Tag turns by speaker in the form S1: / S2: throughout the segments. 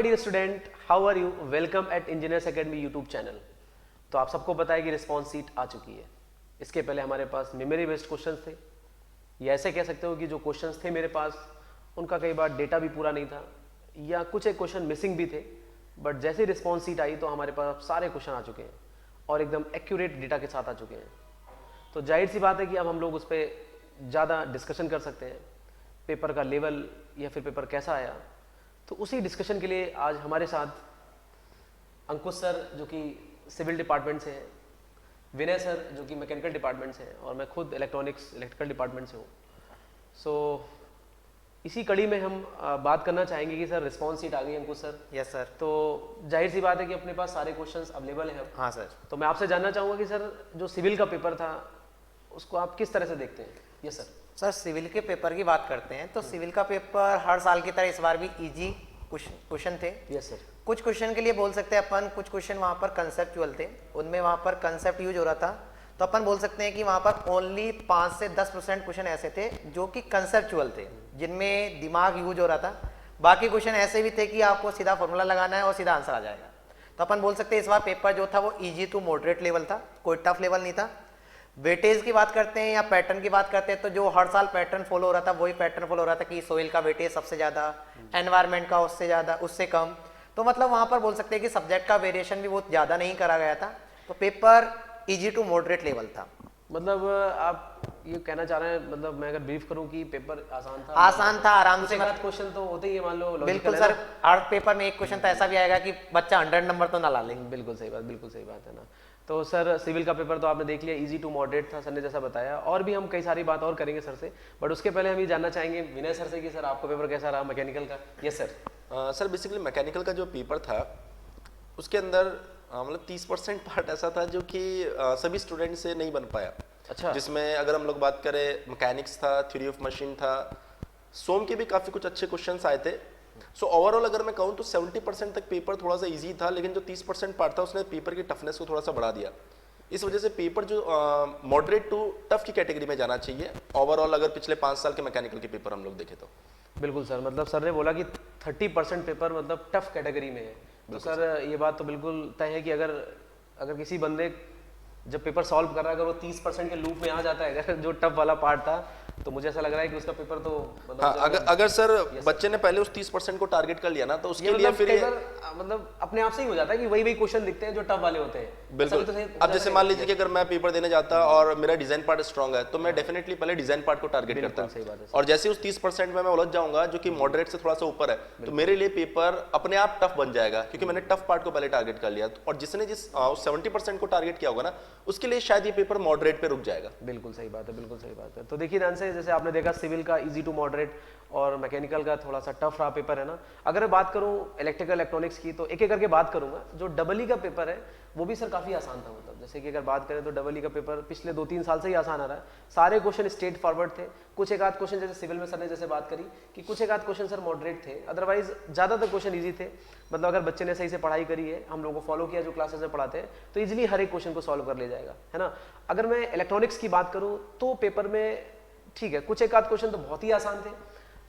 S1: Dear student, how are you? Welcome at engineers academy YouTube channel. तो आप सबको पता है कि रिस्पॉन्स सीट आ चुकी है। इसके पहले हमारे पास मेमोरी बेस्ड क्वेश्चंस थे, या ऐसे कह सकते हो कि जो क्वेश्चंस थे मेरे पास उनका कई बार डेटा भी पूरा नहीं था, या कुछ एक क्वेश्चन मिसिंग भी थे। बट जैसे रिस्पॉन्स सीट आई तो हमारे पास सारे क्वेश्चन आ चुके हैं और एकदम एक्यूरेट डेटा के साथ आ चुके हैं। तो जाहिर सी बात है कि अब हम लोग उस पर ज़्यादा डिस्कशन कर सकते हैं, पेपर का लेवल या फिर पेपर कैसा आया। तो उसी डिस्कशन के लिए आज हमारे साथ अंकुश सर जो कि सिविल डिपार्टमेंट से हैं, विनय सर जो कि मैकेनिकल डिपार्टमेंट से हैं, और मैं खुद इलेक्ट्रिकल डिपार्टमेंट से हूँ। सो इसी कड़ी में हम बात करना चाहेंगे कि सर रिस्पॉन्स सीट आ गई अंकुश सर।
S2: Yes sir.
S1: तो जाहिर सी बात है कि अपने पास सारे क्वेश्चंस अवेलेबल हैं।
S2: हाँ सर।
S1: तो मैं आपसे जानना चाहूँगा कि सर जो सिविल का पेपर था उसको आप किस तरह से देखते हैं? Yes sir.
S2: सर सिविल के पेपर की बात करते हैं तो सिविल का पेपर हर साल की तरह इस बार भी इजी क्वेश्चन थे।
S1: Yes sir.
S2: कुछ क्वेश्चन के लिए बोल सकते हैं अपन, कुछ क्वेश्चन वहाँ पर कंसेप्चुअल थे, उनमें वहाँ पर कंसेप्ट यूज हो रहा था। तो अपन बोल सकते हैं कि वहाँ पर ओनली 5 से 10% क्वेश्चन ऐसे थे जो कि कंसेप्चुअल थे, जिनमें दिमाग यूज हो रहा था। बाकी क्वेश्चन ऐसे भी थे कि आपको सीधा फॉर्मूला लगाना है और सीधा आंसर आ जाएगा। तो अपन बोल सकते हैं इस बार पेपर जो था वो ईजी टू मॉडरेट लेवल था, कोई टफ लेवल नहीं था। वेटेज की बात करते हैं या पैटर्न की बात करते हैं तो जो हर साल पैटर्न फॉलो हो रहा था वही पैटर्न फॉलो हो रहा था कि सोइल का वेटेज सबसे ज़्यादा, एनवायरनमेंट का उससे ज़्यादा, उससे कम। तो मतलब वहाँ पर बोल सकते हैं कि सब्जेक्ट का वेरिएशन भी बहुत ज़्यादा नहीं करा गया था। तो paper easy to moderate level था।
S1: मतलब आप ये कहना चाह रहे हैं, मतलब मैं अगर ब्रीफ करूं कि पेपर आसान था?
S2: आसान था, आराम से।
S1: क्वेश्चन तो होते ही है, मान लो
S2: बिल्कुल सर, हर पेपर में एक क्वेश्चन तो ऐसा भी आएगा कि बच्चा 100 नंबर तो ना ला ले।
S1: बिल्कुल सही बात, बिल्कुल सही बात है ना। तो सर सिविल का पेपर तो आपने देख लिया, इजी टू मॉडरेट था, सर ने जैसा बताया। और भी हम कई सारी बात और करेंगे सर से, बट उसके पहले हम ये जानना चाहेंगे विनय सर से कि सर आपका पेपर कैसा रहा मैकेनिकल का? Yes sir.
S3: Sir basically mechanical का जो पेपर था उसके अंदर मतलब 30% पार्ट ऐसा था जो कि सभी स्टूडेंट से नहीं बन पाया।
S1: अच्छा।
S3: जिसमें अगर हम लोग बात करें मैकेनिक्स था, थ्योरी ऑफ मशीन था, सोम के भी काफ़ी कुछ अच्छे क्वेश्चंस आए थे। सो ओवरऑल अगर मैं कहूँ तो 70% तक पेपर थोड़ा सा इजी था, लेकिन जो 30% पार्ट था उसने पेपर की टफनेस को थोड़ा सा बढ़ा दिया। इस वजह से पेपर जो मॉडरेट टू टफ की कैटेगरी में जाना चाहिए ओवरऑल, अगर पिछले 5 साल के मैकेनिकल के पेपर हम लोग देखें तो।
S1: बिल्कुल सर, मतलब सर ने बोला कि 30% पेपर मतलब टफ कैटेगरी में है। तो सर ये बात तो बिल्कुल तय है कि अगर किसी बंदे जब पेपर सॉल्व कर रहा है, अगर वो 30% के लूप में आ जाता है, अगर जो टफ वाला पार्ट था, तो मुझे ऐसा लग रहा है कि उसका पेपर तो मतलब
S3: हाँ, अगर सर बच्चे ने पहले उस 30% को टारगेट कर लिया ना तो उसके लिए फिर
S1: मतलब अपने आप से ही हो जाता है कि वही क्वेश्चन दिखते हैं जो टफ वाले होते हैं।
S3: बिल्कुल। अब जैसे मान लीजिए कि अगर मैं पेपर देने जाता और मेरा डिजाइन पार्ट स्ट्रांग है तो मैं डेफिनेटली पहले डिजाइन पार्ट को टारगेट करता, और जैसे उस 30% में मैं उलझ जाऊंगा जो कि मॉडरेट से थोड़ा सा ऊपर है, तो मेरे लिए पेपर अपने आप टफ बन जाएगा क्योंकि मैंने टफ पार्ट को पहले टारगेट कर लिया। और जिसने जिस 70% को टारगेट किया होगा ना उसके लिए शायद ये पेपर मॉडरेट पे रुक जाएगा।
S1: बिल्कुल सही बात है, बिल्कुल सही बात है। तो देखिए ध्यान से, जैसे आपने देखा सिविल का इजी टू मॉडरेट और मैकेनिकल का थोड़ा सा टफ रहा पेपर है ना। अगर मैं बात करूं इलेक्ट्रिकल इलेक्ट्रॉनिक्स की तो एक एक करके बात करूंगा। जो डबल का पेपर है वो भी सर काफी आसान था, मतलब जैसे कि अगर बात करें तो डबल का पेपर पिछले 2-3 साल से ही आसान आ रहा है। सारे क्वेश्चन स्ट्रेट फॉरवर्ड थे। कुछ एक आध क्वेश्चन जैसे सिविल में सर ने जैसे बात करी कि कुछ एक आध क्वेश्चन सर मॉडरेट थे, अदरवाइज ज्यादातर क्वेश्चन ईजी थे। मतलब अगर बच्चे ने सही से पढ़ाई करी है, हम लोगों को फॉलो किया जो क्लासेस में पढ़ाते हैं, तो इजिली हर एक क्वेश्चन को सॉल्व कर लिया जाएगा, है ना। अगर मैं इलेक्ट्रॉनिक्स की बात करूं तो पेपर में ठीक है, कुछ एक आध क्वेश्चन तो बहुत ही आसान थे,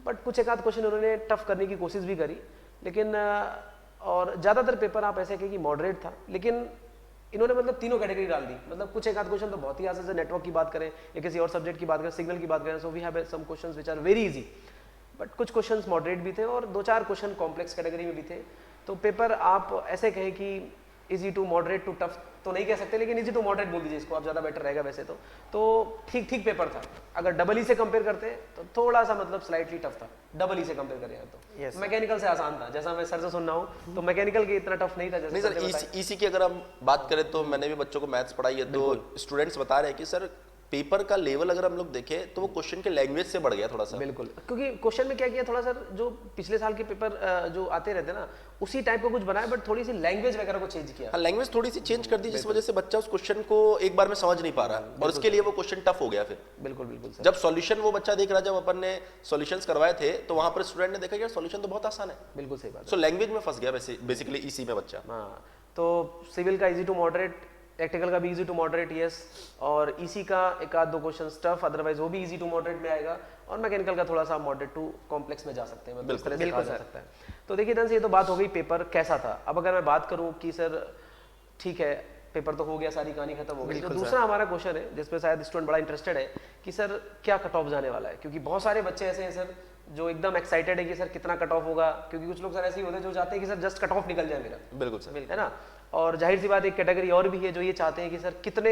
S1: बट कुछ एक आध क्वेश्चन उन्होंने टफ करने की कोशिश भी करी, लेकिन और ज़्यादातर पेपर आप ऐसे कहें कि मॉडरेट था। लेकिन इन्होंने मतलब तीनों कैटेगरी डाल दी। मतलब कुछ एक आध क्वेश्चन तो बहुत ही आसान, जैसे नेटवर्क की बात करें या किसी और सब्जेक्ट की बात करें, सिग्नल की बात करें, so we have some questions which are very easy, but कुछ क्वेश्चंस मॉडरेट भी थे और 2-4 क्वेश्चन कॉम्प्लेक्स कैटेगरी में भी थे। तो पेपर आप ऐसे कहें कि easy to moderate to tough तो नहीं कह सकते, लेकिन इजी टू मॉडरेट बोल दीजिए इसको, आप ज़्यादा बेटर रहेगा वैसे तो ठीक ठीक पेपर था। अगर डबल ई से कंपेयर करते हैं तो थोड़ा सा मतलब स्लाइटली टफ था, डबल ई से कंपेयर करें तो। मैकेनिकल से आसान था, जैसा मैं सर से सुन रहा हूँ, तो मैकेनिकल के इतना टफ नहीं था।
S3: नहीं सर, इसी की अगर हम बात करें तो मैंने भी बच्चों को मैथ्स पढ़ाई है, तो स्टूडेंट्स बता रहे हैं कि सर पेपर का लेवल अगर हम लोग देखें तो वो क्वेश्चन के लैंग्वेज से बढ़ गया थोड़ा सा।
S1: बिल्कुल, क्योंकि क्वेश्चन में क्या किया थोड़ा सर, जो पिछले साल के पेपर जो आते रहते ना उसी टाइप का कुछ बनाया, बट थोड़ी सी लैंग्वेज वगैरह को चेंज किया।
S3: हाँ, लैंग्वेज थोड़ी सी चेंज कर दी जिस वजह से बच्चा उस क्वेश्चन को एक बार में समझ नहीं पा रहा है और उसके लिए वो क्वेश्चन टफ हो गया फिर।
S1: बिल्कुल बिल्कुल सर।
S3: जब सॉल्यूशन वो बच्चा देख रहा, जब अपन ने सॉल्यूशंस करवाए थे तो वहां पर स्टूडेंट ने देखा कि सॉल्यूशन तो बहुत आसान है।
S1: बिल्कुल सही बात।
S3: सो लैंग्वेज में फंस गया बेसिकली इसी में बच्चा।
S1: हाँ, तो सिविल का इजी टू मॉडरेट इलेक्ट्रिकल का भी इजी टू मॉडरेट यस, और इसी का एक आध दो क्वेश्चन टफ, अदरवाइज वो भी इजी टू मॉडरेट में आएगा, और मैकेनिकल का थोड़ा सा मॉडरेट टू कॉम्प्लेक्स में जा सकते हैं, मतलब इस तरह से कहा जा सकता है। तो देखिए ध्यान से, ये तो बात हो गई पेपर कैसा था। अब अगर मैं बात करूं कि सर ठीक है पेपर तो हो गया, सारी कहानी खत्म हो गई, तो दूसरा हमारा क्वेश्चन है जिसपे शायद स्टूडेंट बड़ा इंटरेस्टेड है कि सर क्या कट ऑफ जाने वाला है, क्योंकि बहुत सारे बच्चे ऐसे हैं सर जो एकदम एक्साइटेड है कि सर कितना कट ऑफ होगा, क्योंकि कुछ लोग सर ऐसे ही होते हैं जो चाहते हैं कि सर जस्ट कट ऑफ निकल जाए मेरा,
S3: बिल्कुल सर,
S1: है ना। और जाहिर सी बात एक कैटेगरी और भी है जो ये चाहते हैं कि सर कितने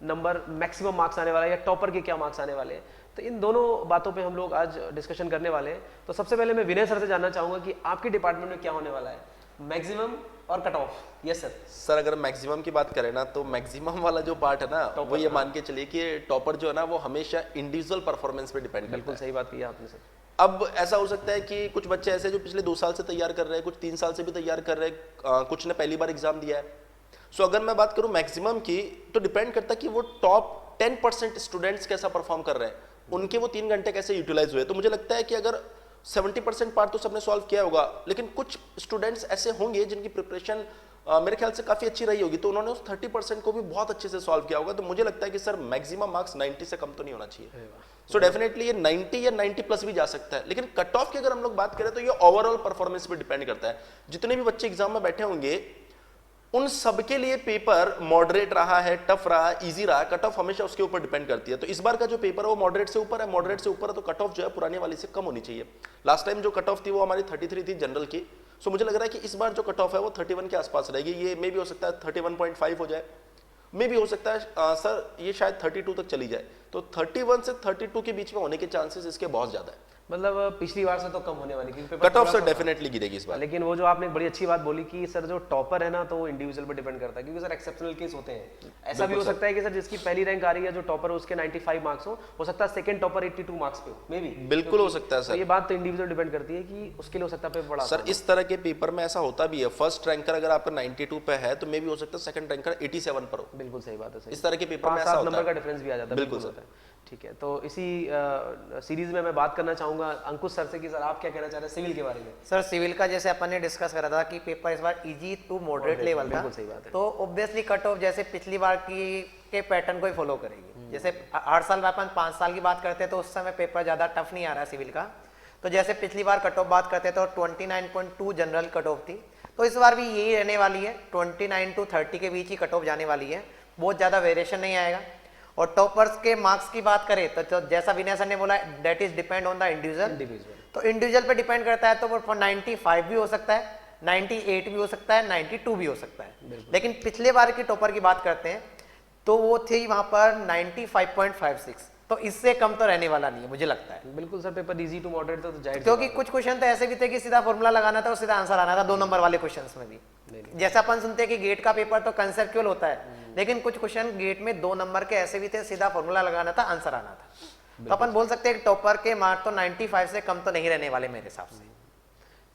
S1: नंबर मैक्सिमम मार्क्स आने वाला है या टॉपर के क्या मार्क्स आने वाले हैं। तो इन दोनों बातों पे हम लोग आज डिस्कशन करने वाले हैं। तो सबसे पहले मैं विनय सर से जानना चाहूंगा कि आपके डिपार्टमेंट में क्या होने वाला है, मैक्सिमम और cut off. Yes sir.
S3: Sir अगर मैक्सिमम की बात करें ना, तो मैक्सिमम वाला जो पार्ट है ना, वो ये मान के चलिए कि टॉपर जो है ना वो हमेशा इंडिविजुअल परफॉर्मेंस पे डिपेंड करता है।
S1: बिल्कुल सही बात की आपने सर।
S3: अब ऐसा हो सकता है कि कुछ बच्चे ऐसे जो पिछले 2 साल से तैयार कर रहे हैं, कुछ 3 साल से भी तैयार कर रहे हैं, कुछ ने पहली बार एग्जाम दिया है। सो अगर मैं बात करूं मैक्सिमम की, तो डिपेंड करता है कि वो टॉप 10% स्टूडेंट्स कैसा परफॉर्म कर रहे हैं, उनके वो 3 घंटे कैसे यूटिलाइज हुए। तो मुझे लगता है कि अगर 70% पार्ट तो सबने सॉल्व किया होगा, लेकिन कुछ स्टूडेंट्स ऐसे होंगे जिनकी प्रिपरेशन मेरे ख्याल से काफी अच्छी रही होगी, तो उन्होंने उस 30% को भी बहुत अच्छे से सॉल्व किया होगा। तो मुझे लगता है कि सर मैक्सिमम मार्क्स 90 से कम तो नहीं होना चाहिए। सो डेफिनेटली ये 90 या 90 प्लस भी जा सकता है, लेकिन कट ऑफ की अगर हम लोग बात करें तो ये ओवरऑल परफॉर्मेंस पे डिपेंड करता है। जितने भी बच्चे एग्जाम में बैठे होंगे उन सबके लिए पेपर मॉडरेट रहा है, टफ रहा, इजी रहा, कट ऑफ हमेशा उसके ऊपर डिपेंड करती है। तो इस बार का जो पेपर है वो मॉडरेट से ऊपर है, मॉडरेट से ऊपर है, तो कट ऑफ जो है पुराने वाली से कम होनी चाहिए। लास्ट टाइम जो कट ऑफ थी वो हमारी 33 थी जनरल की। सो मुझे लग रहा है कि इस बार जो कट ऑफ है वो 31 के आसपास रहेगी। ये मे भी हो सकता है 31.5 हो जाए, मे भी हो सकता है सर ये शायद 32 तक चली जाए। तो 31 से 32 के बीच में होने के चांसेस इसके बहुत ज्यादा है।
S1: मतलब पिछली बार से तो कम होने वाली, क्योंकि पेपर
S3: कट ऑफ
S1: थोड़ा
S3: सर
S1: सा-
S3: डेफिनेटली गिरेगी इस बार।
S1: लेकिन वो जो आपने बड़ी अच्छी बात बोली कि सर जो टॉपर है ना तो वो इंडिविजुअल पे डिपेंड करता है, क्योंकि सर एक्सेप्शनल केस होते हैं। ऐसा भी हो सकता है कि सर जिसकी पहली रैंक आ रही है, जो टॉपर है उसके 95 मार्क्स हो सकता है सेकंड टॉपर 82 मार्क्स पे हो, मे बी।
S3: बिल्कुल हो सकता है
S1: तो
S3: सर।
S1: ये बात तो इंडिविजुअल डिपेंड करती है कि उसके लिए हो सकता है पेपर बड़ा
S3: सर
S1: आसान
S3: इस तरह के पेपर में ऐसा होता भी है, फर्स्ट रैंकर अगर आपका 92 पे है तो मे भी हो सकता है सेकंड रैंकर 87 पर हो।
S1: हो। बिल्कुल सही बात है, सही।
S3: इस तरह के पेपर में ऐसा
S1: 5-7
S3: होता
S1: नंबर का
S3: है।
S1: डिफरेंस भी आ जाता है।
S3: बिल्कुल
S1: होता है। ठीक है, तो इसी सीरीज में मैं बात करना चाहूंगा अंकुश सर से कि सर आप क्या कहना चाह रहे हैं सिविल के बारे में।
S2: सर सिविल का जैसे अपन ने डिस्कस करा था कि पेपर इस बार इजी टू मॉडरेट लेवल था,
S1: बिल्कुल सही बात है।
S2: तो ऑब्वियसली कट ऑफ जैसे पिछली बार की के पैटर्न को ही फॉलो करेगी। जैसे 8 साल में अपन 5 साल की बात करते हैं तो उस समय पेपर ज्यादा टफ नहीं आ रहा सिविल का। तो जैसे पिछली बार कट ऑफ बात करते थे तो 29.2 जनरल कट ऑफ थी, तो इस बार भी यही रहने वाली है, 29 to 30 के बीच ही कट ऑफ जाने वाली है, बहुत ज्यादा वेरिएशन नहीं आएगा। और टॉपर्स के मार्क्स की बात करें तो जैसा विनय सर ने बोला that is depend on the individual, तो इंडिविजुअल पे डिपेंड करता है। तो वो 95 भी हो सकता है, 98 भी हो सकता है, 92 भी हो सकता है। लेकिन पिछले बार की टॉपर की बात करते हैं तो वो थी वहां पर 95.56, तो इससे कम तो रहने वाला नहीं है मुझे लगता है।
S1: बिल्कुल sir, paper easy to moderate तो जाहिर
S2: क्योंकि कुछ क्वेश्चन तो ऐसे भी थे कि सीधा फॉर्मूला लगाना था और सीधा आंसर आना था 2 नंबर वाले क्वेश्चंस में भी। जैसा अपन सुनते हैं कि गेट का पेपर तो कंसेप्चुअल होता है, लेकिन कुछ क्वेश्चन गेट में 2 नंबर के ऐसे भी थे, सीधा फॉर्मूला लगाना था, आंसर आना था। तो अपन बोल सकते हैं कि टॉपर के मार्क तो 95 से कम तो नहीं रहने वाले मेरे हिसाब से।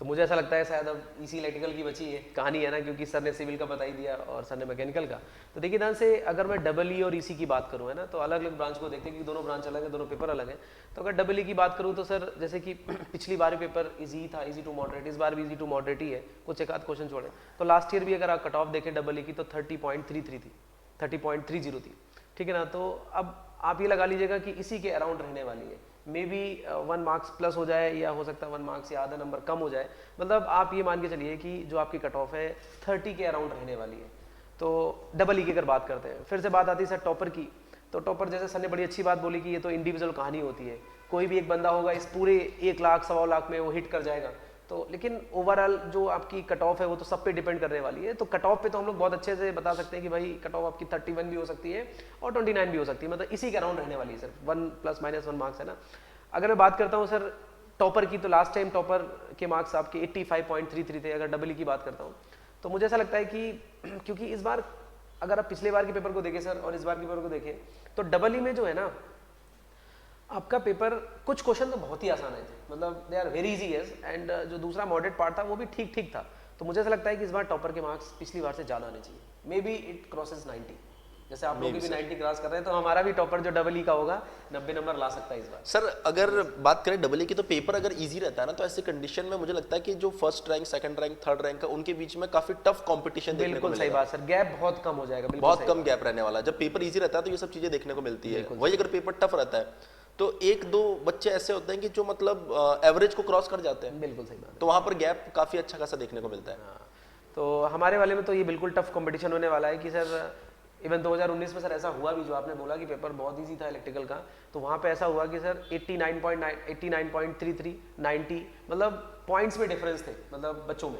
S1: तो मुझे ऐसा लगता है शायद अब इसी इलेक्ट्रिकल की बची है कहानी है ना, क्योंकि सर ने सिविल का बता ही दिया और सर ने मैकेनिकल का। तो देखिए ध्यान से, अगर मैं डबल ई और ईसी की बात करूँ है ना, तो अलग अलग ब्रांच को देखते हैं कि दोनों ब्रांच अलग है, दोनों पेपर अलग है। तो अगर डबल ई की बात करूँ तो सर जैसे कि पिछली बार पेपर इजी था, इजी टू मॉडरेट, इस बार भी इजी टू मॉडरेट ही है, कुछ एक आध क्वेश्चन छोड़े। तो लास्ट ईयर भी अगर आप कट ऑफ देखें डबल ई की तो 30.33 थी, 30.30 थी, ठीक है ना। तो अब आप ये लगा लीजिएगा कि इसी के अराउंड रहने वाली है, मे बी 1 मार्क्स प्लस हो जाए या हो सकता है 1 मार्क्स या आधा नंबर कम हो जाए। मतलब आप ये मान के चलिए कि जो आपकी कट ऑफ है 30 के अराउंड रहने वाली है। तो डबल ई की अगर बात करते हैं, फिर से बात आती है सर टॉपर की। तो टॉपर जैसे सर ने बड़ी अच्छी बात बोली कि ये तो इंडिविजुअल कहानी होती है, कोई भी एक बंदा होगा इस पूरे 1 लाख 1.25 लाख में वो हिट कर जाएगा। तो लेकिन ओवरऑल जो आपकी कट ऑफ है वो तो सब पे डिपेंड करने वाली है। तो कट ऑफ पे तो हम लोग बहुत अच्छे से बता सकते हैं कि भाई कट ऑफ आपकी 31 भी हो सकती है और 29 भी हो सकती है, मतलब इसी के अराउंड रहने वाली है सर, 1 ± 1 मार्क्स है ना। अगर मैं बात करता हूँ सर टॉपर की, तो लास्ट टाइम टॉपर के मार्क्स आपके 85.33 थे। अगर डबल ई की बात करता हूँ तो मुझे ऐसा लगता है कि क्योंकि इस बार अगर आप पिछले बार के पेपर को देखें सर और इस बार के पेपर को देखें तो डबल ई में जो है ना आपका पेपर कुछ क्वेश्चन तो बहुत ही आसान आए थे, मतलब they are very easy yes, and जो दूसरा मॉडरेट पार्ट था वो भी ठीक ठीक था। तो मुझे ऐसा लगता है कि इस बार टॉपर के मार्क्स पिछली बार से ज़्यादा आने चाहिए, मे बी इट क्रॉसेस 90। जैसे आप लोग भी 90 क्रॉस कर रहे हैं, तो हमारा भी टॉपर जो डबल ई का होगा 90 नंबर ला सकता है इस बार।
S3: सर अगर बात करें डबल की, तो पेपर अगर इजी रहता है ना, तो ऐसी कंडीशन में मुझे लगता है कि जो first rank, second rank, third rank का, उनके बीच में काफी टफ कंपटीशन देखने को
S1: बिल्कुल सही
S3: मिलेगा।
S1: बात सर, गैप बहुत कम हो जाएगा। बिल्कुल
S3: बहुत
S1: सही
S3: कम गैप रहने वाला है। जब पेपर इजी रहता है तो ये सब चीजें देखने को मिलती है। वही अगर पेपर टफ रहता है तो एक दो बच्चे ऐसे होते हैं कि जो मतलब एवरेज को क्रॉस कर जाते हैं,
S1: बिल्कुल सही बात।
S3: तो वहां पर गैप काफी अच्छा खासा देखने को मिलता है।
S1: हाँ, तो हमारे वाले में तो ये बिल्कुल टफ कंपटीशन होने वाला है कि सर इवन 2019 में सर ऐसा हुआ भी, जो आपने बोला कि पेपर बहुत इजी था इलेक्ट्रिकल का, तो वहाँ पे ऐसा हुआ कि सर 89.9, 89.33, 90, मतलब पॉइंट्स में डिफरेंस थे, मतलब बच्चों में।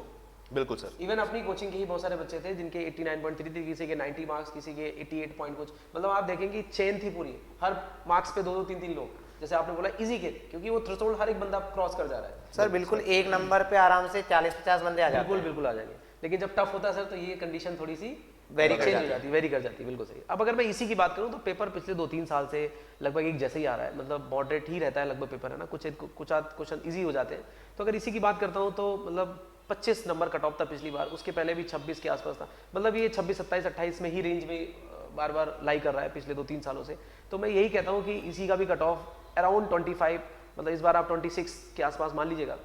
S3: बिल्कुल सर।
S1: इवन अपनी कोचिंग के ही बहुत सारे बच्चे थे जिनके 89.33, किसी के 90 मार्क्स, किसी के 88 पॉइंट कुछ, मतलब आप देखेंगे चेन थी पूरी, हर मार्क्स पे 2-2, 3-3 लोग, जैसे आपने बोला इजी के, क्योंकि वो थ्रेशोल्ड हर एक बंदा क्रॉस कर जा रहा है।
S2: सर बिल्कुल एक नंबर पे आराम से 40-50 बंदे आ जाते
S1: बिल्कुल
S2: हैं।
S1: बिल्कुल आ जाएंगे, लेकिन जब टफ होता है सर तो ये कंडीशन थोड़ी सी
S2: Vary कर
S1: चेंज हो
S2: जाती है।
S1: जाती है, वेरी कर जाती है। बिल्कुल सही। अब अगर मैं इसी की बात करूं तो पेपर पिछले 2-3 साल से लगभग एक जैसे ही आ रहा है, मतलब मॉडरेट ही रहता है लगभग पेपर, है ना, कुछ आध क्वेश्चन ईजी हो जाते हैं। तो अगर इसी की बात करता हूं तो मतलब 25 नंबर कट ऑफ था पिछली बार, उसके पहले भी 26 के आसपास था, मतलब ये 26, 27, 28 में ही रेंज में बार बार लाई कर रहा है पिछले 2-3 सालों से। तो मैं यही कहता हूँ कि इसी का भी कट ऑफ अराउंड 25, मतलब इस बार आप 26 के आसपास मान लीजिएगा,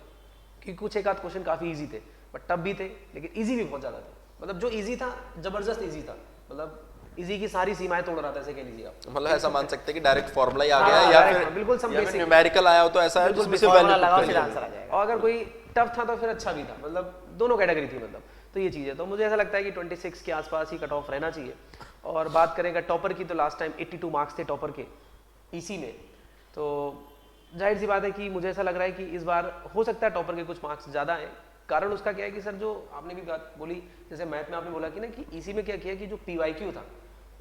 S1: क्योंकि कुछ एक आध क्वेश्चन काफ़ी ईजी थे, बट टफ भी थे, लेकिन ईजी भी बहुत ज़्यादा थे। मतलब जो ईजी था जबरदस्त ईजी था, मतलब ईजी की सारी सीमाएं तोड़ रहा था, ऐसे कह लीजिए आप।
S3: मतलब ऐसा मान सकते हैं कि डायरेक्ट फॉर्मूला ही आ
S1: हाँ,
S3: गया है,
S1: direct, बिल्कुल सब basic।
S3: न्यूमेरिकल आया हो तो ऐसा है जिसमें से
S2: फॉर्मूला
S3: वैल्यू
S2: लगाओ सीधा आंसर आ जाएगा।
S1: और अगर कोई टफ था तो फिर अच्छा भी था, मतलब दोनों कैटेगरी थी, मतलब तो ये चीज़ है। तो मुझे ऐसा लगता है कि 26 के आसपास ही कट ऑफ रहना चाहिए। और बात करें अगर टॉपर की, तो लास्ट टाइम 82 मार्क्स थे टॉपर के ईसी में, तो जाहिर सी बात है कि मुझे ऐसा लग रहा है कि इस बार हो सकता है टॉपर के कुछ मार्क्स ज़्यादा हैं। कारण उसका क्या है कि सर जो आपने भी बात बोली, जैसे मैथ में आपने बोला कि ना कि ईसी में क्या किया कि जो पीवाईक्यू था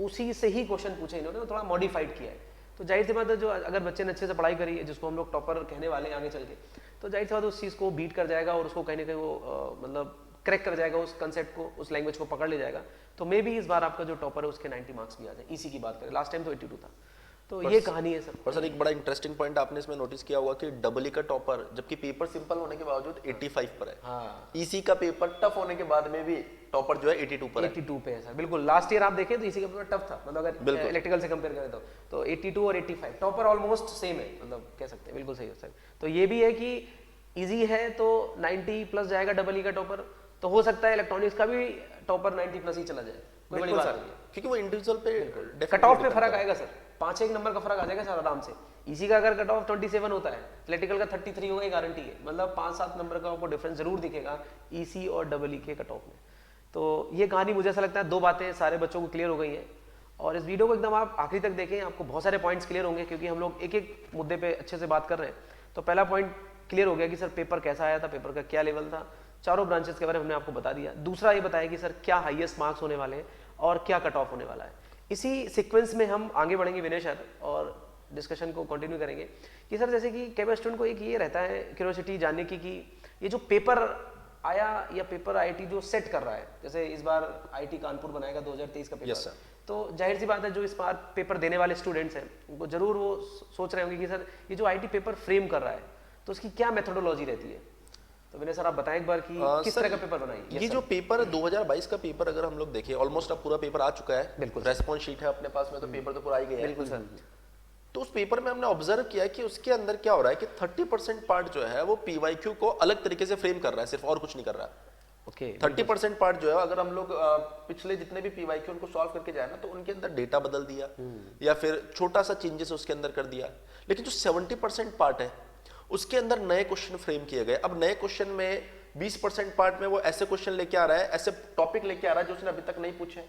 S1: उसी से ही क्वेश्चन पूछे इन्होंने, थोड़ा मॉडिफाइड किया है। तो जाहिर सी बात है जो अगर बच्चे ने अच्छे से पढ़ाई करी है, जिसको हम लोग टॉपर कहने वाले हैं आगे चल के, तो जाहिर सी बात उस चीज़ को बीट कर जाएगा और उसको कहीं ना कहीं वो मतलब क्रैक कर जाएगा, उस कंसेप्ट को, उस लैंग्वेज को पकड़ ले जाएगा। तो मे भी इस बार आपका जो टॉपर है उसके 90 मार्क्स भी आ जाए। ईसी की बात करें, लास्ट टाइम तो 82 था। तो ये कहानी है सर।
S3: और सर एक बड़ा इंटरेस्टिंग पॉइंट आपने इसमें नोटिस किया होगा कि डबल का टॉपर, जबकि पेपर सिंपल होने के बावजूद 85 पर है।
S1: हाँ,
S3: ईसी का पेपर टफ होने के बाद में भी टॉपर जो है 82 पर है।
S1: 82 पे है सर, बिल्कुल। लास्ट ईयर आप देखें तो इसी का पेपर टफ था, मतलब अगर इलेक्ट्रिकल से कंपेयर करें तो 82 और 85 टॉपर ऑलमोस्ट सेम है, मतलब कह सकते हैं। बिल्कुल सही है सर। तो ये भी है कि इजी है तो 90 प्लस जाएगा डबल ई का टॉपर, तो हो सकता है इलेक्ट्रॉनिक्स का भी टॉपर 90 प्लस ही चला जाए, कोई बड़ी बात नहीं है।
S3: क्योंकि वो इंडिविजुअल पे
S1: कट ऑफ पे फर्क आएगा सर, 5-1 नंबर का फर्क आ जाएगा सर आराम से। इसी का अगर कट ऑफ 27 होता है, इलेक्ट्रिकल का 33 होगा, गारंटी है, मतलब 5-7 नंबर का आपको डिफरेंस जरूर दिखेगा ईसी और डबल ई के कट ऑफ में। तो ये कहानी मुझे ऐसा लगता है 2 बातें सारे बच्चों को क्लियर हो गई हैं। और इस वीडियो को एकदम आप आखिरी तक देखें, आपको बहुत सारे पॉइंट्स क्लियर होंगे, क्योंकि हम लोग एक एक मुद्दे पे अच्छे से बात कर रहे हैं। तो पहला पॉइंट क्लियर हो गया कि सर पेपर कैसा आया था, पेपर का क्या लेवल था, चारों ब्रांचेस के बारे में हमने आपको बता दिया। दूसरा ये बताया कि सर क्या हाईएस्ट मार्क्स होने वाले हैं और क्या कट ऑफ होने वाला है। इसी सीक्वेंस में हम आगे बढ़ेंगे विनय सर, और डिस्कशन को कंटिन्यू करेंगे कि सर जैसे कि कई स्टूडेंट को एक ये रहता है क्यूरियोसिटी जानने की कि ये जो पेपर आया या पेपर आईआईटी जो सेट कर रहा है, जैसे इस बार आईआईटी कानपुर बनाएगा 2023 का पेपर।
S3: Yes, sir.
S1: तो जाहिर सी बात है जो इस बार पेपर देने वाले स्टूडेंट्स हैं उनको जरूर वो सोच रहे होंगे कि सर ये जो आईआईटी पेपर फ्रेम कर रहा है तो उसकी क्या मेथोडोलॉजी रहती है। तो विनय सर आप बताएं एक बार कि किस तरह का पेपर बनाइए।
S3: ये जो पेपर है 2022 का पेपर अगर हम लोग देखें, ऑलमोस्ट अब पूरा पेपर आ चुका है।
S1: बिल्कुल।
S3: रेस्पॉन्स शीट है अपने पास में, तो पेपर तो पूरा ही गया है।
S1: बिल्कुल सर।
S3: तो उस पेपर में हमने ऑब्जर्व किया कि उसके अंदर क्या हो रहा है कि 30% पार्ट जो है वो पीवाईक्यू को अलग तरीके से फ्रेम कर रहा है, सिर्फ, और कुछ नहीं कर रहा है।
S1: ओके
S3: 30% पार्ट जो है, अगर हम लोग पिछले जितने भी पीवाईक्यू उनको सॉल्व करके जाए ना, तो उनके अंदर डेटा बदल दिया या फिर छोटा सा चेंजेस उसके अंदर कर दिया। लेकिन जो 70% पार्ट है उसके अंदर नए क्वेश्चन फ्रेम किए गए। अब नए क्वेश्चन में 20% पार्ट में वो ऐसे क्वेश्चन लेके आ रहा है, ऐसे टॉपिक लेके आ रहा है जो उसने अभी तक नहीं पूछे।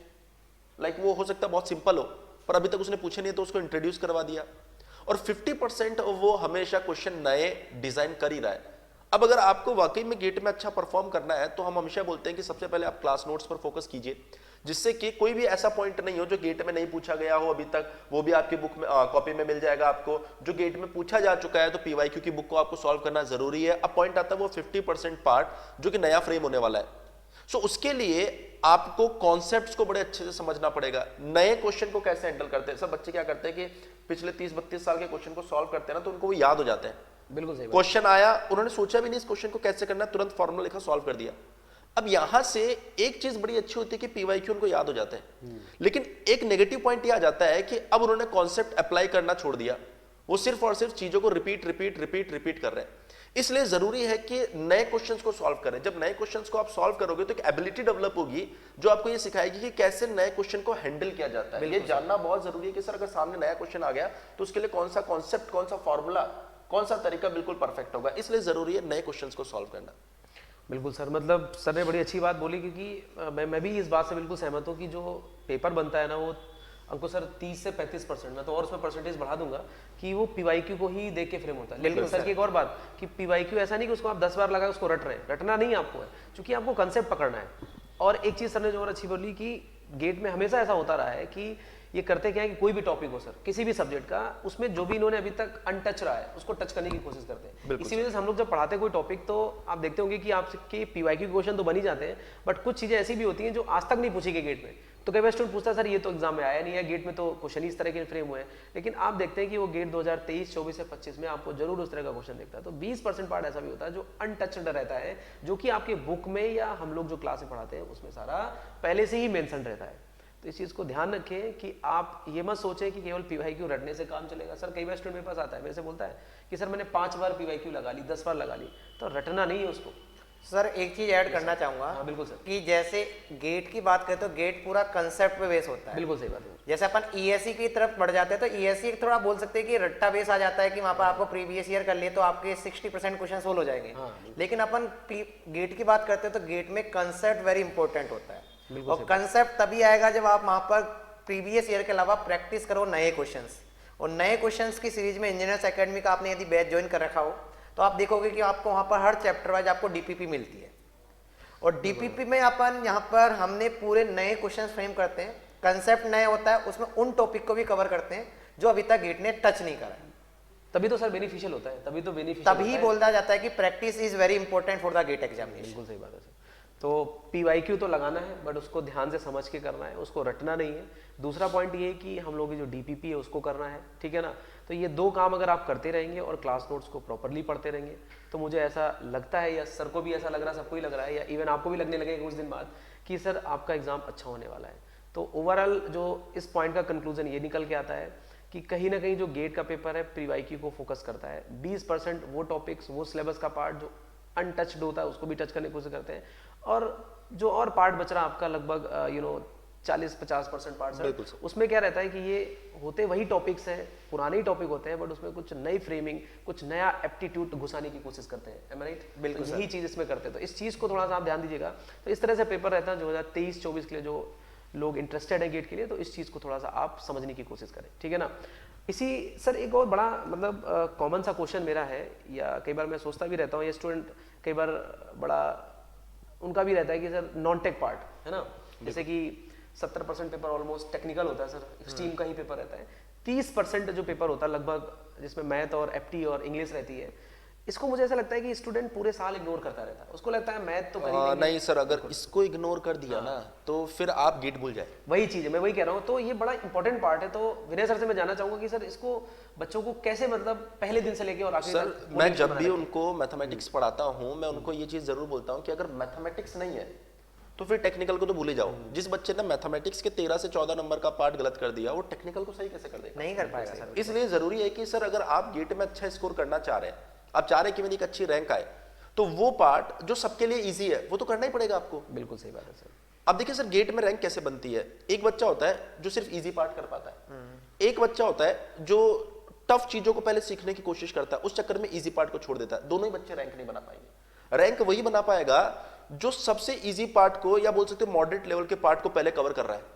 S3: लाइक वो हो सकता है बहुत सिंपल हो, पर अभी तक उसने पूछे नहीं, तो उसको इंट्रोड्यूस करवा दिया। और 50% वो हमेशा क्वेश्चन नए डिजाइन कर ही रहा है। अब अगर आपको वाकई में गेट में अच्छा परफॉर्म करना है, तो हम हमेशा बोलते हैं कि सबसे पहले आप क्लास नोट्स पर फोकस कीजिए, जिससे कि कोई भी ऐसा पॉइंट नहीं हो जो गेट में नहीं पूछा गया हो अभी तक, वो भी आपकी बुक में कॉपी में मिल जाएगा आपको। जो गेट में पूछा जा चुका है तो पीवाईक्यू की बुक को आपको सॉल्व करना जरूरी है। अब पॉइंट आता है वो 50% पार्ट जो कि नया फ्रेम होने वाला है। सो उसके लिए आपको कॉन्सेप्ट्स को बड़े अच्छे से समझना पड़ेगा। नए क्वेश्चन को कैसे हैंडल करते हैं, सब बच्चे क्या करते हैं कि पिछले 30-32 साल के क्वेश्चन को सॉल्व करते हैं ना, तो उनको वो याद हो जाते हैं।
S1: बिल्कुल सही।
S3: क्वेश्चन आया, उन्होंने सोचा भी नहीं इस क्वेश्चन को कैसे करना है, तुरंत फॉर्मूला लिखा, सॉल्व कर दिया। अब यहां से एक चीज बड़ी अच्छी होती है कि पीवाईक्यू उनको याद हो जाते हैं, लेकिन एक नेगेटिव पॉइंट ये आ जाता है कि अब उन्होंने कॉन्सेप्ट अप्लाई करना छोड़ दिया, वो सिर्फ और सिर्फ चीजों को रिपीट कर रहे हैं। इसलिए जरूरी है कि नए क्वेश्चंस को सॉल्व करें। जब नए क्वेश्चंस को आप सॉल्व करोगे तो एक एबिलिटी डेवलप होगी जो आपको ये सिखाएगी कि कैसे नए क्वेश्चन को हैंडल किया जाता है। ये जानना बहुत जरूरी है कि सर अगर सामने नया क्वेश्चन आ गया तो उसके लिए कौन सा कॉन्सेप्ट, कौन सा फॉर्मूला, कौन सा तरीका बिल्कुल परफेक्ट होगा। इसलिए जरूरी है नए क्वेश्चंस को सॉल्व करना।
S1: बिल्कुल सर, मतलब सर ने बड़ी अच्छी बात बोली, क्योंकि मैं भी इस बात से बिल्कुल सहमत हूँ कि जो पेपर बनता है ना वो अंकुर सर 30 से 35%, मैं तो और उसमें परसेंटेज बढ़ा दूंगा कि वो पीवाईक्यू को ही देख के फ्रेम होता है। लेकिन सर की एक और बात कि पीवाईक्यू ऐसा नहीं कि उसको आप 10 बार लगा उसको रट रहे हैं, रटना नहीं आपको है, क्योंकि आपको कंसेप्ट पकड़ना है। और एक चीज़ सर ने जो और अच्छी बोली कि गेट में हमेशा ऐसा होता रहा है कि ये करते क्या है कि कोई भी टॉपिक हो सर, किसी भी सब्जेक्ट का, उसमें जो भी इन्होंने अभी तक अनटच रहा है उसको टच करने की कोशिश करते हैं। इसी वजह से हम लोग जब पढ़ाते हैं कोई टॉपिक तो आप देखते होंगे कि आपके पीवाईक्यू क्वेश्चन तो बन ही जाते हैं, बट कुछ चीज़ें ऐसी भी होती हैं जो आज तक नहीं पूछी गई गेट में। तो कई बार स्टूडेंट पूछता है सर ये तो एग्जाम में आया नहीं है, गेट में तो क्वेश्चन इस तरह के फ्रेम हुए हैं, लेकिन आप देखते हैं कि वो गेट 2023, 24 से 25 में आपको जरूर उस तरह का क्वेश्चन देखता है। तो 20% पार्ट ऐसा भी होता है जो अनटच्ड रहता है, जो कि आपके बुक में या हम लोग जो क्लास में पढ़ाते हैं उसमें सारा पहले से ही मेंशन रहता है। तो इस चीज़ को ध्यान रखें कि आप ये मत सोचें कि केवल पीवाईक्यू रटने से काम चलेगा। सर कई बार स्टूडेंट मेरे पास आता है, मेरे से बोलता है कि सर मैंने 5 बार पीवाईक्यू लगा ली, 10 बार लगा ली, तो रटना नहीं है उसको।
S2: सर एक चीज ऐड करना चाहूंगा।
S1: हाँ बिल्कुल सर,
S2: कि जैसे गेट की बात करें तो गेट पूरा कंसेप्ट पे बेस होता है।
S1: बिल्कुल सही बात है।
S2: जैसे अपन ईएससी की तरफ बढ़ जाते हैं तो ईएससी थोड़ा बोल सकते हैं कि रट्टा बेस आ जाता है कि वहां पर आपको प्रीवियस ईयर कर लिए तो आपके 60% क्वेश्चन सोल्व हो जाएंगे। लेकिन अपन गेट की बात करते हैं तो गेट में कंसेप्ट वेरी इंपॉर्टेंट होता है, और कंसेप्ट तभी आएगा जब आप वहां पर प्रीवियस ईयर के अलावा प्रैक्टिस करो नए क्वेश्चंस। और नए क्वेश्चंस की सीरीज में इंजीनियर्स एकेडमी का आपने यदि बैच ज्वाइन कर रखा हो तो आप देखोगे कि आपको वहां पर हर चैप्टर वाइज आपको डीपीपी मिलती है, और डीपीपी में अपन यहाँ पर हमने पूरे नए क्वेश्चंस फ्रेम करते हैं, कंसेप्ट नया होता है, उसमें उन टॉपिक को भी कवर करते हैं जो अभी तक गेट ने टच नहीं करा है।
S1: तभी तो सर बेनिफिशियल होता है, तभी तो बेनिफिशियल
S2: तभी बोला जाता है कि practice is very important for the GATE examination.
S1: बिल्कुल सही बात है सर। तो पीवाईक्यू तो लगाना है, बट उसको ध्यान से समझ के करना है, उसको रटना नहीं है। दूसरा पॉइंट ये है कि हम लोग की जो डीपीपी है उसको करना है, ठीक है ना। तो ये 2 काम अगर आप करते रहेंगे और क्लास नोट्स को प्रॉपरली पढ़ते रहेंगे तो मुझे ऐसा लगता है, या सर को भी ऐसा लग रहा है, सबको ही लग रहा है, या इवन आपको भी लगने लगेगा कुछ दिन बाद कि सर आपका एग्जाम अच्छा होने वाला है। तो ओवरऑल जो इस पॉइंट का कंक्लूजन ये निकल के आता है कि कहीं ना कहीं जो गेट का पेपर है पीवाईक्यू को फोकस करता है। 20% वो टॉपिक्स, वो सिलेबस का पार्ट जो अनटच्ड होता है उसको भी टच करने की कोशिश करते हैं, और जो और पार्ट बच रहा आपका लगभग 40-50% पार्ट सर, उसमें क्या रहता है कि ये होते वही टॉपिक्स हैं, पुराने ही टॉपिक होते हैं, बट उसमें कुछ नई फ्रेमिंग, कुछ नया एप्टीट्यूड घुसाने की कोशिश करते हैं। एम आई राइट? बिल्कुल, यही चीज़ इसमें करते हैं। तो इस चीज़ को थोड़ा सा आप ध्यान दीजिएगा। तो इस तरह से पेपर रहता है 2023-24 के लिए, जो लोग इंटरेस्टेड है गेट के लिए, तो इस चीज़ को थोड़ा सा आप समझने की कोशिश करें, ठीक है ना। इसी सर एक और बड़ा मतलब कॉमन सा क्वेश्चन मेरा है, या कई बार मैं सोचता भी रहता हूँ, ये स्टूडेंट कई बार बड़ा उनका भी रहता है कि सर नॉन टेक पार्ट है ना, जैसे कि 70% पेपर ऑलमोस्ट टेक्निकल होता है सर, स्ट्रीम का ही पेपर रहता है। 30% जो पेपर होता है लगभग, जिसमें मैथ और एप्टी और इंग्लिश रहती है, इसको मुझे ऐसा लगता है कि स्टूडेंट पूरे साल इग्नोर करता रहता है। उसको लगता है मैथ तो
S3: नहीं सर, अगर इसको इग्नोर कर दिया ना तो फिर आप गेट भूल जाए।
S1: वही चीज है, मैं वही कह रहा हूँ। तो ये बड़ा इंपॉर्टेंट पार्ट है। तो विनय सर से मैं जानना चाहूंगा कि सर इसको बच्चों को कैसे, मतलब पहले दिन से लेके और आखिर
S3: सर मैं जब भी उनको मैथमेटिक्स पढ़ाता हूँ मैं उनको ये चीज जरूर बोलता हूँ कि अगर मैथमेटिक्स नहीं है तो फिर टेक्निकल को तो भूल ही जाओ। जिस बच्चे ने मैथमेटिक्स के 13 से 14 नंबर का पार्ट गलत कर दिया वो टेक्निकल को सही कैसे कर देगा?
S2: नहीं कर पाएगा सर।
S3: इसलिए जरूरी है कि सर अगर आप गेट में अच्छा स्कोर करना चाह रहे हैं, आप चाह रहे हैं कि मेरी एक अच्छी रैंक आए, तो वो पार्ट जो सबके लिए इजी है वो तो करना ही पड़ेगा आपको।
S1: बिल्कुल सही बात है सर।
S3: अब देखिए सर, गेट में रैंक कैसे बनती है? एक बच्चा होता है जो सिर्फ इजी पार्ट कर पाता है, एक बच्चा होता है जो टफ चीजों को पहले सीखने की कोशिश करता है, उस चक्कर में इजी पार्ट को छोड़ देता है। दोनों ही बच्चे रैंक नहीं बना पाएंगे। रैंक वही बना पाएगा जो सबसे इजी पार्ट को, या बोल सकते हो मॉडरेट लेवल के पार्ट को पहले कवर कर रहा है।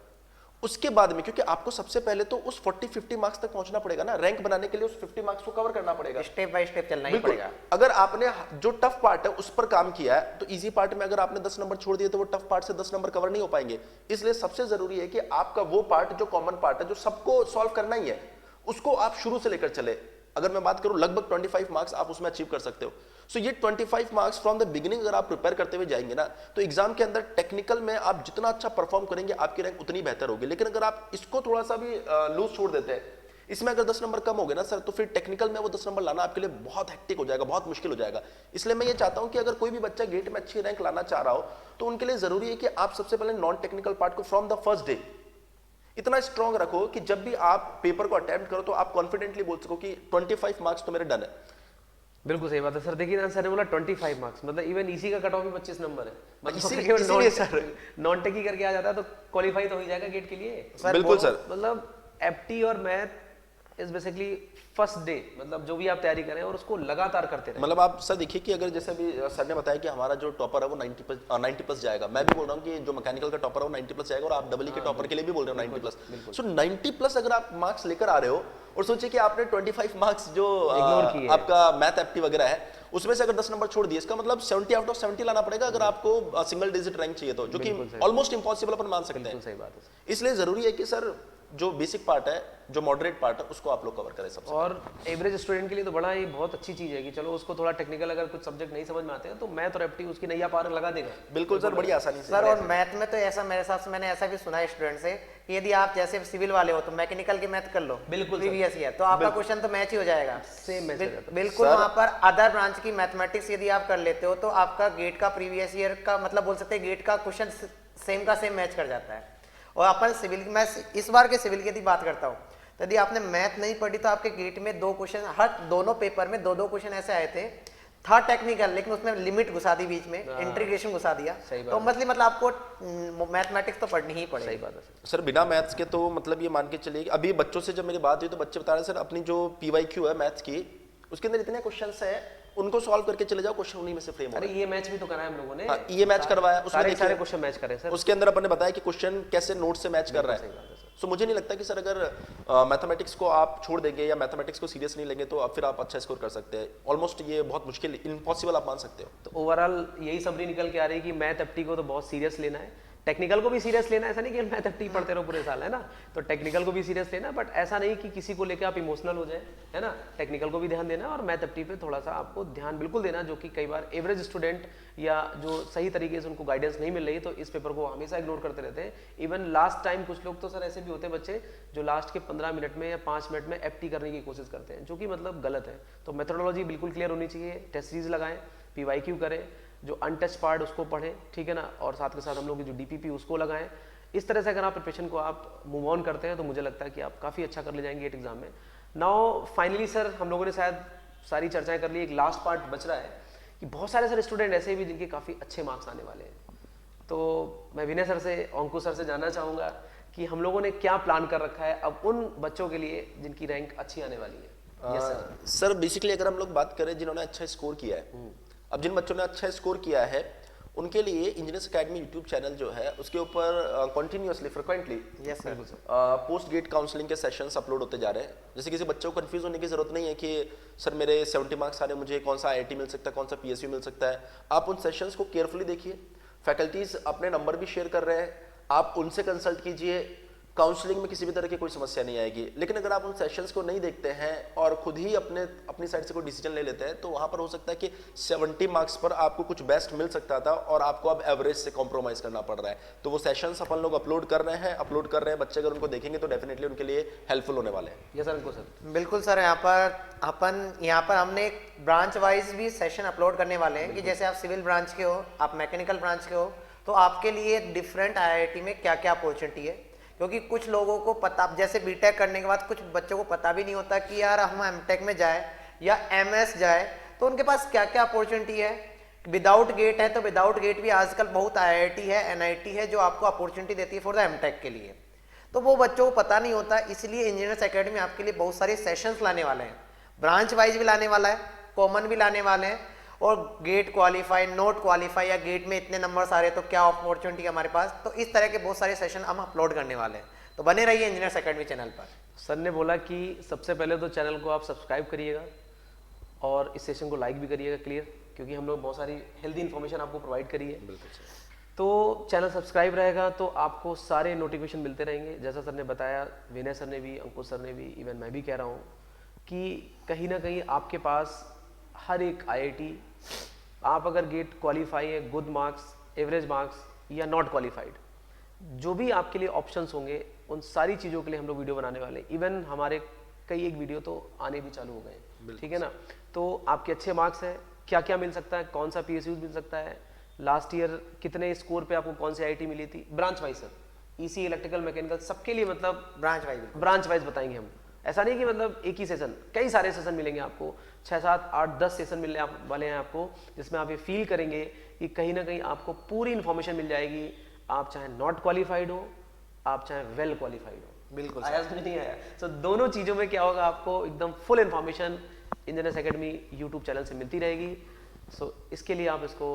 S3: उसके बाद में, क्योंकि आपको सबसे पहले तो उस 40-50 मार्क्स तक पहुंचना पड़ेगा ना, रैंक बनाने के लिए उस 50 मार्क्स को कवर करना पड़ेगा।
S2: स्टेप बाय स्टेप चलना ही पड़ेगा।
S3: अगर आपने जो टफ पार्ट है उस पर काम किया है तो इजी पार्ट में अगर आपने 10 नंबर छोड़ दिए तो वो टफ पार्ट से 10 नंबर कवर नहीं हो पाएंगे। इसलिए सबसे जरूरी है कि आपका वो पार्ट जो कॉमन पार्ट है, जो सबको सॉल्व करना ही है, उसको आप शुरू से लेकर चले। अगर मैं बात करूं लगभग 25 मार्क्स आप उसमें अचीव कर सकते हो। सो ये 25 मार्क्स फ्रॉम द बिगिनिंग अगर आप प्रिपेयर करते हुए जाएंगे ना, तो एग्जाम के अंदर टेक्निकल में आप जितना अच्छा परफॉर्म करेंगे आपकी रैंक उतनी बेहतर होगी। लेकिन अगर आप इसको थोड़ा सा भी लूज छोड़ देते हैं इसमें अगर 10 नंबर कम हो गए ना सर, तो फिर टेक्निकल में वो 10 नंबर लाना आपके लिए बहुत हेक्टिक हो जाएगा, बहुत मुश्किल हो जाएगा। इसलिए मैं ये चाहता हूं कि अगर कोई भी बच्चा गेट में अच्छी रैंक लाना चाह रहा हो तो उनके लिए जरूरी है कि आप सबसे पहले नॉन टेक्निकल पार्ट को फ्रॉम द फर्स्ट डे इतना स्ट्रांग रखो कि जब भी आप पेपर को अटेम्प्ट करो तो आप कॉन्फिडेंटली बोल सको कि 25 मार्क्स तो मेरे डन है।
S1: बिल्कुल सही बात है सर। देखिए ना, सर ने बोला 25 मार्क्स, मतलब इवन इसी का कट ऑफ भी 25 नंबर है।
S3: इसीलिए सर
S1: नॉन टेक ही करके आ जाता है तो क्वालिफाई तो हो ही जाएगा गेट के लिए।
S3: बिल्कुल सर।
S1: मतलब एप्टी और math is basically first day, मतलब जो भी आप तैयारी करें और उसको लगातार करते रहें।
S3: मतलब आप सर देखिए कि अगर जैसे अभी सर ने बताया कि हमारा जो टॉपर है वो 90 प्लस जाएगा, मैं भी बोल रहा हूँ कि जो मैकेनिकल का टॉपर है वो 90 प्लस जाएगा, और आप डबल के टॉपर के लिए भी बोल रहे हो 90 प्लस। सो 90 प्लस अगर आप मार्क्स लेकर आ रहे हो और सोचिए कि आपने 25 मार्क्स जो आपका मैथ एप्टी वगैरह है उसमें से अगर 10 नंबर छोड़ दिए, इसका मतलब 70 आउट ऑफ 70 लाना पड़ेगा अगर आपको सिंगल डिजिट रैंक चाहिए तो, जो कि ऑलमोस्ट इंपॉसिबल अपन मान सकते हैं।
S1: सही बात है।
S3: इसलिए जरूरी है कि सर जो बेसिक पार्ट है, जो मॉडरेट पार्ट है, उसको आप लोग कवर करें सबसे।
S1: और एवरेज स्टूडेंट के लिए तो बड़ा ही बहुत अच्छी चीज है कि चलो उसको थोड़ा टेक्निकल अगर कुछ सब्जेक्ट नहीं समझ में आते हैं तो मैथ और एप्टी उसकी नैया पार लगा देगा।
S3: बिल्कुल सर, बड़ी आसानी से
S2: सर। और मैथ में तो ऐसा मेरे हिसाब से मैंने ऐसा भी सुना है स्टूडेंट से कि यदि आप जैसे सिविल वाले हो तो मैकेनिकल की मैथ कर लो,
S1: बिल्कुल
S2: प्रीवियस ईयर, तो आपका क्वेश्चन तो मैच ही हो जाएगा,
S1: सेम मैच हो जाता है।
S2: बिल्कुल। वहां पर अदर ब्रांच की मैथमेटिक्स यदि आप कर लेते हो तो आपका गेट का प्रीवियस ईयर का मतलब बोल सकते हैं गेट का क्वेश्चन सेम का सेम मैच कर जाता है। और अपन सिविल की, मैं इस बार के सिविल की यदि बात करता हूँ तो यदि आपने मैथ नहीं पढ़ी तो आपके गेट में 2 क्वेश्चन, हर दोनों पेपर में 2-2 क्वेश्चन ऐसे आए थे, था टेक्निकल लेकिन उसमें लिमिट घुसा दी बीच में, इंटीग्रेशन घुसा दिया, तो मतलब आपको मैथमेटिक्स तो पढ़नी ही पड़ेगी।
S1: सही बात है
S3: सर। बिना मैथ्स के तो मतलब ये मान के चलिए, अभी बच्चों से जब मेरी बात हुई तो बच्चे बता रहे हैं सर अपनी जो PYQ है मैथ्स की, उसके अंदर इतने क्वेश्चंस हैं, उनको सॉल्व करके चले जाओ, क्वेश्चन उन्हीं में से फ्रेम हो
S1: अरे ये मैच भी तो कराया हम लोगों ने।
S3: हाँ, ये मैच करवाया, उसमें
S1: सारे क्वेश्चन मैच करे सर।
S3: उसके अंदर अपन ने बताया कि क्वेश्चन कैसे नोट से मैच कर रहा है। सो मुझे नहीं लगता कि सर अगर मैथमेटिक्स को आप छोड़ देंगे या मैथमेटिक्स को सीरियस नहीं लेंगे तो अब फिर आप अच्छा स्कोर कर सकते हैं। ऑलमोस्ट ये बहुत मुश्किल, इम्पॉसिबल आप मान सकते हो।
S1: तो ओवरऑल यही समरी निकल के आ रही है कि मैथ एप्टी को तो बहुत सीरियस लेना है, टेक्निकल को भी सीरियस लेना है। ऐसा नहीं कि मैथ एप्टी पढ़ते रहो पूरे साल, है ना, तो टेक्निकल को भी सीरियस लेना, बट ऐसा नहीं कि किसी को लेकर आप इमोशनल हो जाए, है ना। टेक्निकल को भी ध्यान देना और मैथ एप्टी पे थोड़ा सा आपको ध्यान बिल्कुल देना, जो कि कई बार एवरेज स्टूडेंट या जो सही तरीके से उनको गाइडेंस नहीं मिल रही तो इस पेपर को हमेशा इग्नोर करते रहते हैं। इवन लास्ट टाइम कुछ लोग तो सर ऐसे भी होते हैं बच्चे जो लास्ट के 15 मिनट में या 5 मिनट में एप्टी करने की कोशिश करते हैं, जो कि मतलब गलत है। तो मेथोडोलॉजी बिल्कुल क्लियर होनी चाहिए, टेस्ट सीरीज लगाएं, PYQ करें, जो अनटच पार्ट उसको पढ़ें, ठीक है ना, और साथ के साथ हम लोग की जो DPP उसको लगाएं। इस तरह से अगर आप प्रिपरेशन को आप मूव ऑन करते हैं तो मुझे लगता है कि आप काफ़ी अच्छा कर ले जाएंगे गेट एग्जाम में। नाउ फाइनली सर हम लोगों ने शायद सारी चर्चाएं कर ली, एक लास्ट पार्ट बच रहा है कि बहुत सारे सर स्टूडेंट ऐसे भी जिनके काफ़ी अच्छे मार्क्स आने वाले हैं। तो मैं विनय सर से, अंकुश सर से जानना चाहूँगा कि हम लोगों ने क्या प्लान कर रखा है अब उन बच्चों के लिए जिनकी रैंक अच्छी आने वाली है।
S3: सर बेसिकली अगर हम लोग बात करें जिन्होंने अच्छा स्कोर किया है, अब जिन बच्चों ने अच्छा स्कोर किया है उनके लिए इंजीनियर्स एकेडमी यूट्यूब चैनल जो है उसके ऊपर continuously frequently
S2: yes sir
S3: post gate counselling के सेशंस अपलोड होते जा रहे हैं। जैसे किसी बच्चों को कंफ्यूज होने की जरूरत नहीं है कि सर मेरे 70 मार्क्स आ रहे, मुझे कौन सा IIT मिल सकता है, कौन सा PSU मिल सकता है। आप उन सेशंस को केयरफुली देखिए, फैकल्टीज अपने नंबर भी शेयर कर रहे हैं, आप उनसे कंसल्ट कीजिए, काउंसलिंग में किसी भी तरह की कोई समस्या नहीं आएगी। लेकिन अगर आप उन सेशंस को नहीं देखते हैं और खुद ही अपनी साइड से कोई डिसीजन ले लेते हैं तो वहां पर हो सकता है कि 70 मार्क्स पर आपको कुछ बेस्ट मिल सकता था और आपको अब एवरेज से कॉम्प्रोमाइज करना पड़ रहा है। तो वो सेशंस अपन लोग अपलोड कर रहे हैं, बच्चे अगर उनको देखेंगे तो डेफिनेटली उनके लिए हेल्पफुल होने वाले हैं।
S1: यस अंकुश सर।
S2: बिल्कुल सर, यहाँ पर हमने एक ब्रांच वाइज भी सेशन अपलोड करने वाले हैं कि जैसे आप सिविल ब्रांच के हो, आप मैकेनिकल ब्रांच के हो, तो आपके लिए डिफरेंट IIT में क्या क्या अपॉर्चुनिटी है। क्योंकि कुछ लोगों को पता, जैसे बीटेक करने के बाद कुछ बच्चों को पता भी नहीं होता कि यार हम एमटेक में जाए या MS जाए तो उनके पास क्या क्या अपॉर्चुनिटी है। विदाउट गेट है तो विदाउट गेट भी आजकल बहुत IIT है, NIT है जो आपको अपॉर्चुनिटी देती है फॉर द एमटेक के लिए, तो वो बच्चों को पता नहीं होता। इसलिए इंजीनियर्स एकेडमी आपके लिए बहुत सारे सेशंस लाने वाले हैं, ब्रांच वाइज भी लाने वाला है, कॉमन भी लाने वाले हैं, और गेट क्वालिफाई, नोट क्वालिफाई या गेट में इतने नंबर्स आ रहे तो क्या अपॉर्चुनिटी है हमारे पास। तो इस तरह के बहुत सारे सेशन हम अपलोड करने वाले हैं, तो बने रहिए इंजीनियर्स एकेडमी चैनल पर।
S1: सर ने बोला कि सबसे पहले तो चैनल को आप सब्सक्राइब करिएगा और इस सेशन को लाइक भी करिएगा, क्लियर, क्योंकि हम लोग बहुत सारी हेल्दी इन्फॉर्मेशन आपको प्रोवाइड करी है।
S3: बिल्कुल सर।
S1: तो चैनल सब्सक्राइब रहेगा तो आपको सारे नोटिफिकेशन मिलते रहेंगे। जैसा सर ने बताया, विनय सर ने भी, अंकुश सर ने भी, इवन मैं भी कह रहा हूँ कि कहीं ना कहीं आपके पास हर एक IIT, आप अगर गेट क्वालिफाई है, गुड मार्क्स, एवरेज मार्क्स या नॉट क्वालिफाइड, जो भी आपके लिए ऑप्शंस होंगे उन सारी चीज़ों के लिए हम लोग वीडियो बनाने वाले हैं। इवन हमारे कई एक वीडियो तो आने भी चालू हो गए, ठीक है ना। तो आपके अच्छे मार्क्स हैं, क्या क्या मिल सकता है, कौन सा PSU मिल सकता है, लास्ट ईयर कितने स्कोर पे आपको कौन सी IIT मिली थी, branch wise sir, EC electrical mechanical सबके लिए मतलब ब्रांच वाइज बताएंगे हम। ऐसा नहीं कि मतलब एक ही सेशन, कई सारे सेशन मिलेंगे आपको, 6, 7, 8, 10 सेशन मिलने वाले हैं आपको, जिसमें आप ये फील करेंगे कि कहीं ना कहीं आपको पूरी इन्फॉर्मेशन मिल जाएगी। आप चाहे नॉट क्वालिफाइड हो, आप चाहे वेल क्वालिफाइड हो।
S2: बिल्कुल
S1: आया समझ नहीं आया? सो दोनों चीज़ों में क्या होगा, आपको एकदम full information engineers academy YouTube channel से मिलती रहेगी। सो इसके लिए आप इसको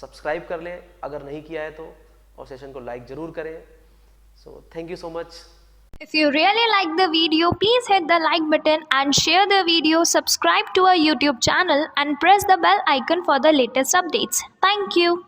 S1: सब्सक्राइब कर लें अगर नहीं किया है तो, और सेशन को लाइक ज़रूर करें। So thank you so much.
S4: If you really like the video, please hit the like button and share the video, subscribe to our YouTube channel and press the bell icon for the latest updates. Thank you.